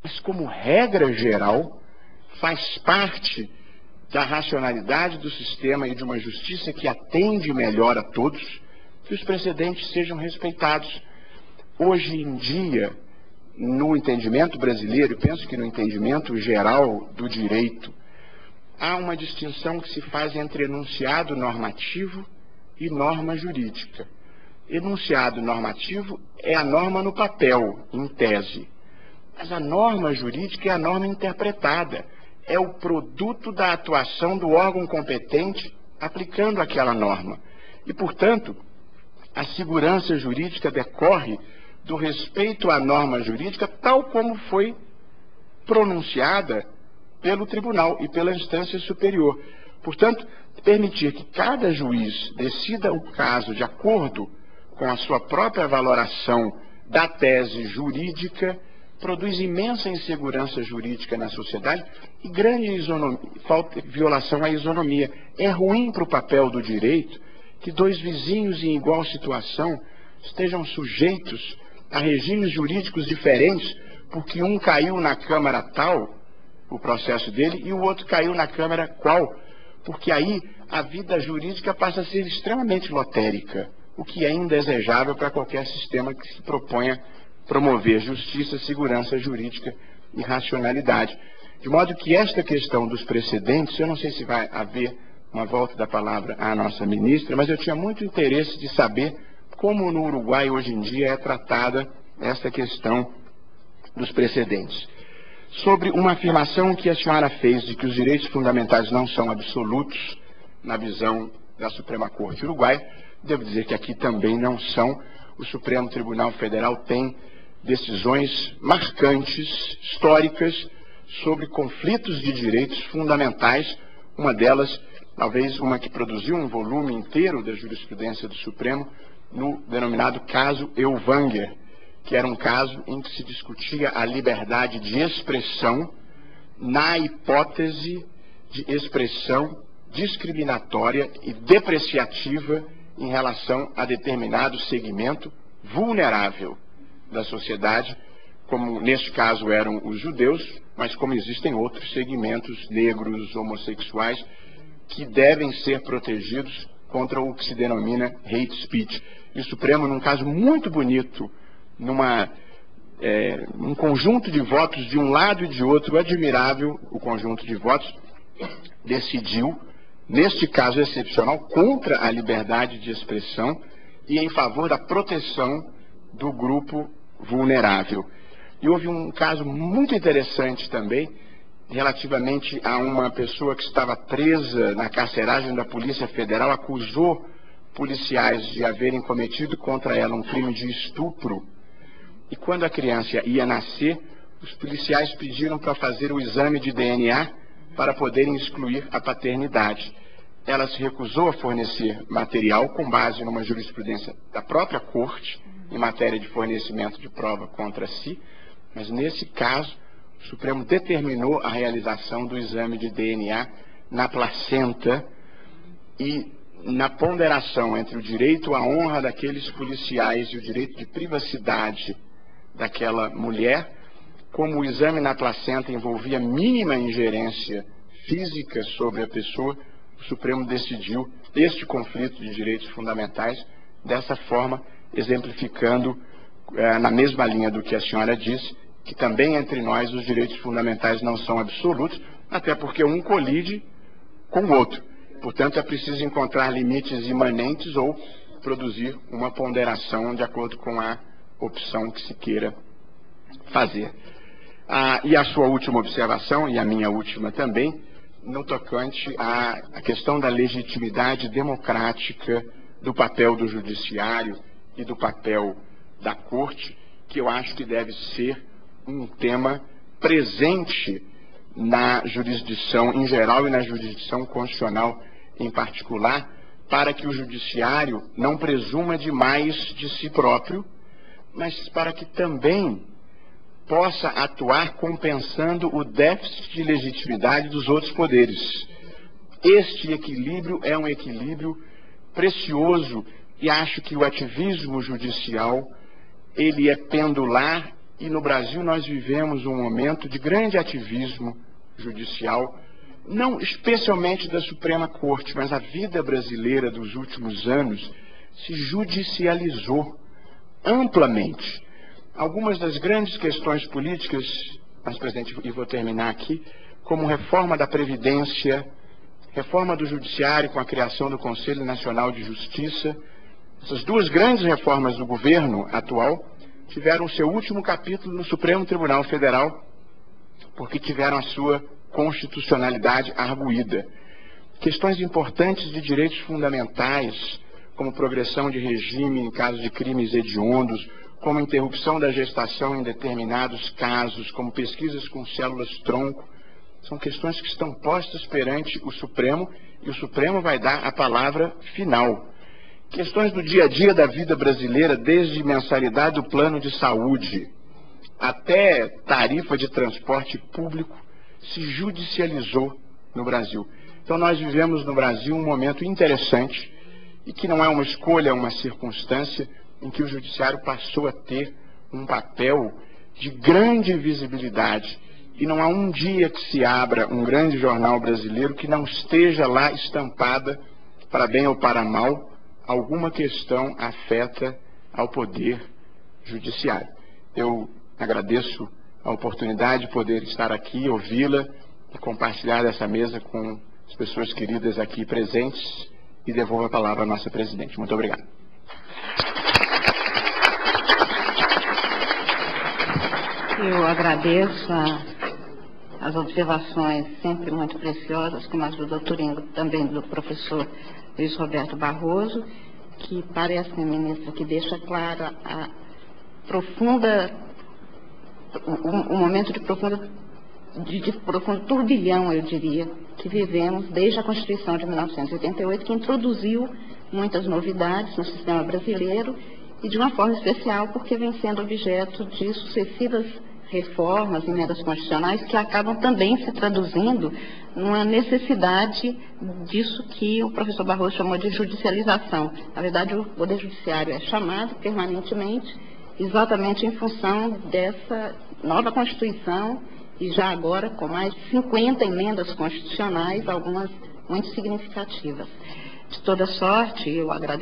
mas como regra geral, faz parte da racionalidade do sistema e de uma justiça que atende melhor a todos, que os precedentes sejam respeitados. Hoje em dia, no entendimento brasileiro, e penso que no entendimento geral do direito, há uma distinção que se faz entre enunciado normativo e norma jurídica. Enunciado normativo é a norma no papel, em tese. Mas a norma jurídica é a norma interpretada. É o produto da atuação do órgão competente aplicando aquela norma. E, portanto, a segurança jurídica decorre do respeito à norma jurídica tal como foi pronunciada pelo tribunal e pela instância superior. Portanto, permitir que cada juiz decida o caso de acordo com a sua própria valoração da tese jurídica produz imensa insegurança jurídica na sociedade e grande violação à isonomia. É ruim para o papel do direito que dois vizinhos em igual situação estejam sujeitos a regimes jurídicos diferentes, porque um caiu na Câmara tal, o processo dele, e o outro caiu na Câmara qual, porque aí a vida jurídica passa a ser extremamente lotérica, o que é indesejável para qualquer sistema que se proponha promover justiça, segurança jurídica e racionalidade. De modo que esta questão dos precedentes, eu não sei se vai haver uma volta da palavra à nossa ministra, mas eu tinha muito interesse de saber como no Uruguai hoje em dia é tratada esta questão dos precedentes. Sobre uma afirmação que a senhora fez de que os direitos fundamentais não são absolutos na visão da Suprema Corte Uruguai, devo dizer que aqui também não são. O Supremo Tribunal Federal tem decisões marcantes, históricas, sobre conflitos de direitos fundamentais, uma delas, talvez uma que produziu um volume inteiro da jurisprudência do Supremo, no denominado caso Elvanger, que era um caso em que se discutia a liberdade de expressão na hipótese de expressão discriminatória e depreciativa em relação a determinado segmento vulnerável da sociedade, como neste caso eram os judeus, mas como existem outros segmentos negros, homossexuais, que devem ser protegidos contra o que se denomina hate speech. E o Supremo, num caso muito bonito, um conjunto de votos de um lado e de outro, admirável o conjunto de votos, decidiu, neste caso excepcional, contra a liberdade de expressão e em favor da proteção do grupo vulnerável. E houve um caso muito interessante também, relativamente a uma pessoa que estava presa na carceragem da Polícia Federal, acusou policiais de haverem cometido contra ela um crime de estupro. E quando a criança ia nascer, os policiais pediram para fazer o exame de DNA para poderem excluir a paternidade. Ela se recusou a fornecer material com base numa jurisprudência da própria corte, em matéria de fornecimento de prova contra si, mas nesse caso, o Supremo determinou a realização do exame de DNA na placenta e na ponderação entre o direito à honra daqueles policiais e o direito de privacidade daquela mulher, como o exame na placenta envolvia mínima ingerência física sobre a pessoa, o Supremo decidiu este conflito de direitos fundamentais dessa forma, exemplificando na mesma linha do que a senhora disse, que também entre nós os direitos fundamentais não são absolutos, até porque um colide com o outro. Portanto, é preciso encontrar limites imanentes ou produzir uma ponderação de acordo com a opção que se queira fazer. E a sua última observação, e a minha última também, no tocante à questão da legitimidade democrática do papel do judiciário e do papel da corte, que eu acho que deve ser um tema presente na jurisdição em geral e na jurisdição constitucional em particular, para que o judiciário não presuma demais de si próprio, mas para que também possa atuar compensando o déficit de legitimidade dos outros poderes. Este equilíbrio é um equilíbrio precioso e acho que o ativismo judicial, ele é pendular E no Brasil nós vivemos um momento de grande ativismo judicial, não especialmente da Suprema Corte, mas a vida brasileira dos últimos anos se judicializou amplamente. Algumas das grandes questões políticas, mas, presidente, e vou terminar aqui, como reforma da Previdência, reforma do Judiciário com a criação do Conselho Nacional de Justiça, essas duas grandes reformas do governo atual tiveram seu último capítulo no Supremo Tribunal Federal, porque tiveram a sua constitucionalidade arguída. Questões importantes de direitos fundamentais, como progressão de regime em caso de crimes hediondos, como interrupção da gestação em determinados casos, como pesquisas com células-tronco, são questões que estão postas perante o Supremo, e o Supremo vai dar a palavra final. Questões do dia a dia da vida brasileira, desde mensalidade do plano de saúde até tarifa de transporte público, se judicializou no Brasil. Então nós vivemos no Brasil um momento interessante e que não é uma escolha, é uma circunstância em que o Judiciário passou a ter um papel de grande visibilidade. E não há um dia que se abra um grande jornal brasileiro que não esteja lá estampada, para bem ou para mal, alguma questão afeta ao Poder Judiciário. Eu agradeço a oportunidade de poder estar aqui, ouvi-la e compartilhar dessa mesa com as pessoas queridas aqui presentes e devolvo a palavra à nossa presidente. Muito obrigado. Eu agradeço as observações sempre muito preciosas, como as do doutor Ingo, também do professor Luiz Roberto Barroso, que parece, ministra, que deixa clara a profunda, um momento de profundo turbilhão, eu diria, que vivemos desde a Constituição de 1988, que introduziu muitas novidades no sistema brasileiro e de uma forma especial porque vem sendo objeto de sucessivas reformas, emendas constitucionais, que acabam também se traduzindo numa necessidade disso que o professor Barroso chamou de judicialização. Na verdade, o Poder Judiciário é chamado permanentemente exatamente em função dessa nova Constituição e já agora com mais de 50 emendas constitucionais, algumas muito significativas. De toda sorte, eu agradeço